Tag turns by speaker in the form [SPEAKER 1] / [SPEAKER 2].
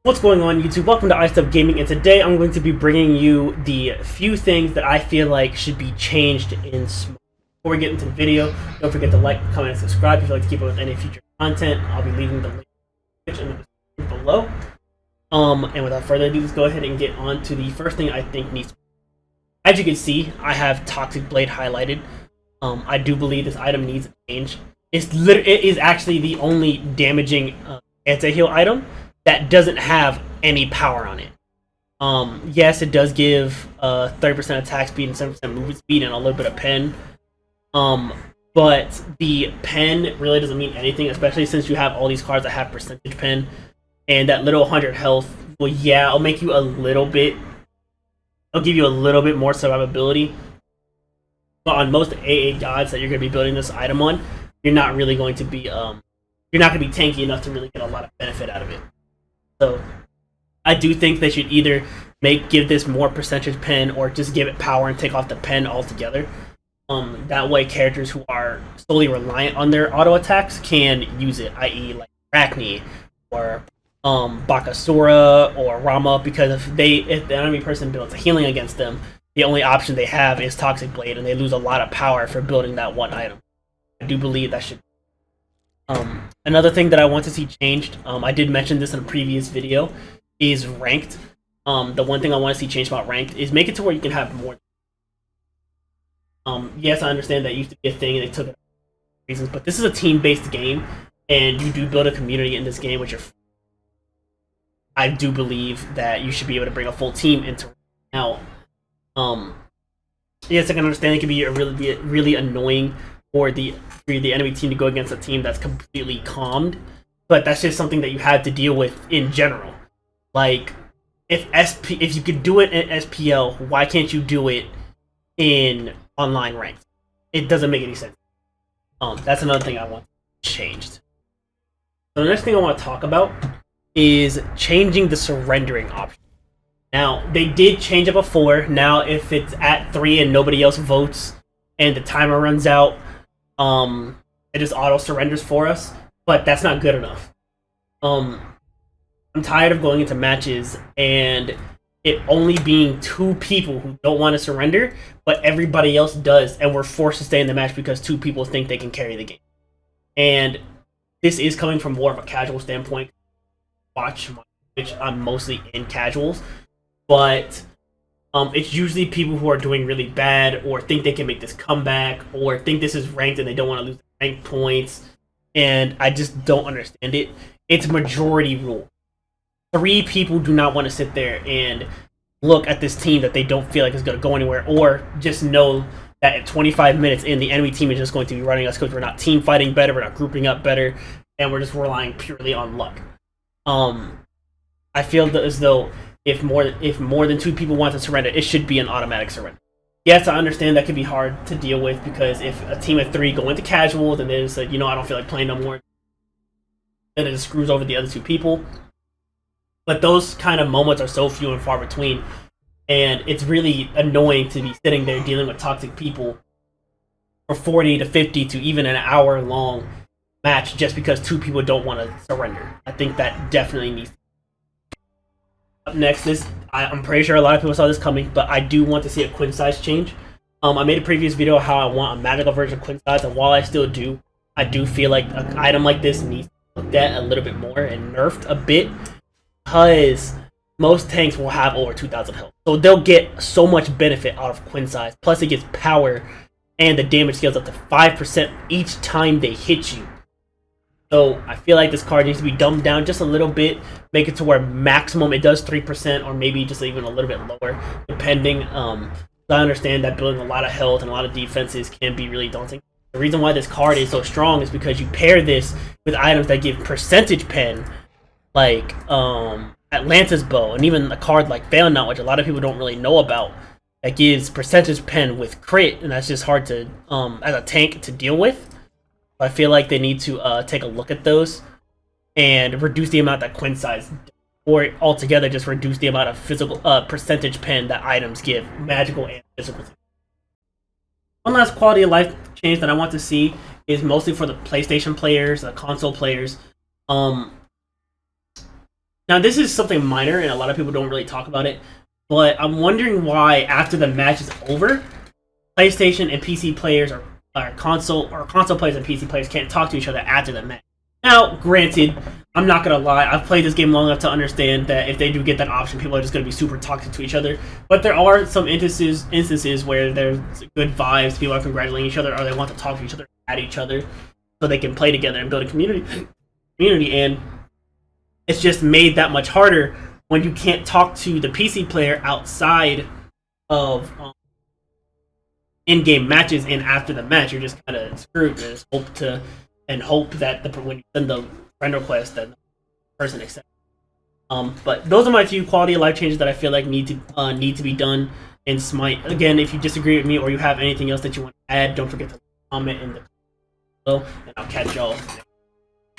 [SPEAKER 1] What's going on, YouTube? Welcome to iStuff Gaming, and today I'm going to be bringing you the few things that I feel like should be changed in Smoke. Before we get into the video, don't forget to like, comment, and subscribe if you'd like to keep up with any future content. I'll be leaving the link in the description below. And without further ado, let's go ahead and get on to the first thing I think needs. As you can see, I have Toxic Blade highlighted. I do believe this item needs a change. It is actually the only damaging anti-heal item that doesn't have any power on it. Yes, it does give 30% attack speed and 7% movement speed and a little bit of pen. But the pen really doesn't mean anything, especially since you have all these cards that have percentage pen. And that little 100 health, well, yeah, it'll make you a little bit... It'll give you a little bit more survivability. But on most AA gods that you're going to be building this item on, you're not really going to be... you're not going to be tanky enough to really get a lot of benefit out of it. So, I do think they should either give this more percentage pen or just give it power and take off the pen altogether. That way, characters who are solely reliant on their auto attacks can use it, i.e., like Arachne or Bakasura or Rama, because if the enemy person builds a healing against them, the only option they have is Toxic Blade, and they lose a lot of power for building that one item. I do believe that should. Another thing that I want to see changed, I did mention this in a previous video, is ranked. The one thing I want to see changed about ranked is make it to where you can have more. Yes, I understand that used to be a thing and they took it for reasons, but this is a team-based game, and you do build a community in this game with your. I do believe that you should be able to bring a full team into now. Yes, I can understand it can be really annoying for the enemy team to go against a team that's completely calmed, but that's just something that you have to deal with in general. Like, if you could do it in SPL, why can't you do it in online ranked? It doesn't make any sense. That's another thing I want changed. So the next thing I want to talk about is changing the surrendering option. Now, they did change it before. Now, if it's at 3 and nobody else votes and the timer runs out, it just auto surrenders for us, but that's not good enough. I'm tired of going into matches and it only being 2 people who don't want to surrender, but everybody else does, and we're forced to stay in the match because 2 people think they can carry the game. And this is coming from more of a casual standpoint. Watch my Twitch, I'm mostly in casuals, but it's usually people who are doing really bad or think they can make this comeback or think this is ranked and they don't want to lose the rank points. And I just don't understand it. It's majority rule. 3 people do not want to sit there and look at this team that they don't feel like is going to go anywhere, or just know that at 25 minutes in, the enemy team is just going to be running us because we're not team fighting better, we're not grouping up better, and we're just relying purely on luck. I feel as though if more than 2 people want to surrender, it should be an automatic surrender. Yes, I understand that can be hard to deal with, because if a team of 3 go into casuals and they just say, I don't feel like playing no more, then it just screws over the other 2 people. But those kind of moments are so few and far between, and it's really annoying to be sitting there dealing with toxic people for 40 to 50 to even an hour long match just because 2 people don't want to surrender. I think that definitely needs to. Up next is, I'm pretty sure a lot of people saw this coming, but I do want to see a Quinn size change. I made a previous video how I want a magical version of Quinn size, and while I still do, I do feel like an item like this needs to be looked at a little bit more and nerfed a bit, because most tanks will have over 2,000 health. So they'll get so much benefit out of Quinn size, plus it gets power, and the damage scales up to 5% each time they hit you. So I feel like this card needs to be dumbed down just a little bit, make it to where maximum it does 3%, or maybe just even a little bit lower, depending. I understand that building a lot of health and a lot of defenses can be really daunting. The reason why this card is so strong is because you pair this with items that give percentage pen, like Atlantis Bow, and even a card like Fail Not, which a lot of people don't really know about, that gives percentage pen with crit, and that's just hard to, as a tank, to deal with. I feel like they need to take a look at those and reduce the amount that Quinn size, or altogether just reduce the amount of physical percentage pen that items give, magical and physical. One last quality of life change that I want to see is mostly for the PlayStation players, the console players. Now, this is something minor, and a lot of people don't really talk about it. But I'm wondering why, after the match is over, PlayStation and PC players or console players and PC players can't talk to each other after the match. Now, granted, I'm not gonna lie, I've played this game long enough to understand that if they do get that option, people are just gonna be super toxic to each other. But there are some instances where there's good vibes, people are congratulating each other, or they want to talk to each other, at each other, so they can play together and build a community. And it's just made that much harder when you can't talk to the PC player outside of in-game matches, and after the match, you're just kind of screwed. Just hope that when you send the friend request, that the person accepts. But those are my few quality of life changes that I feel like need to be done in Smite. Again, if you disagree with me or you have anything else that you want to add, don't forget to comment in the below, and I'll catch y'all.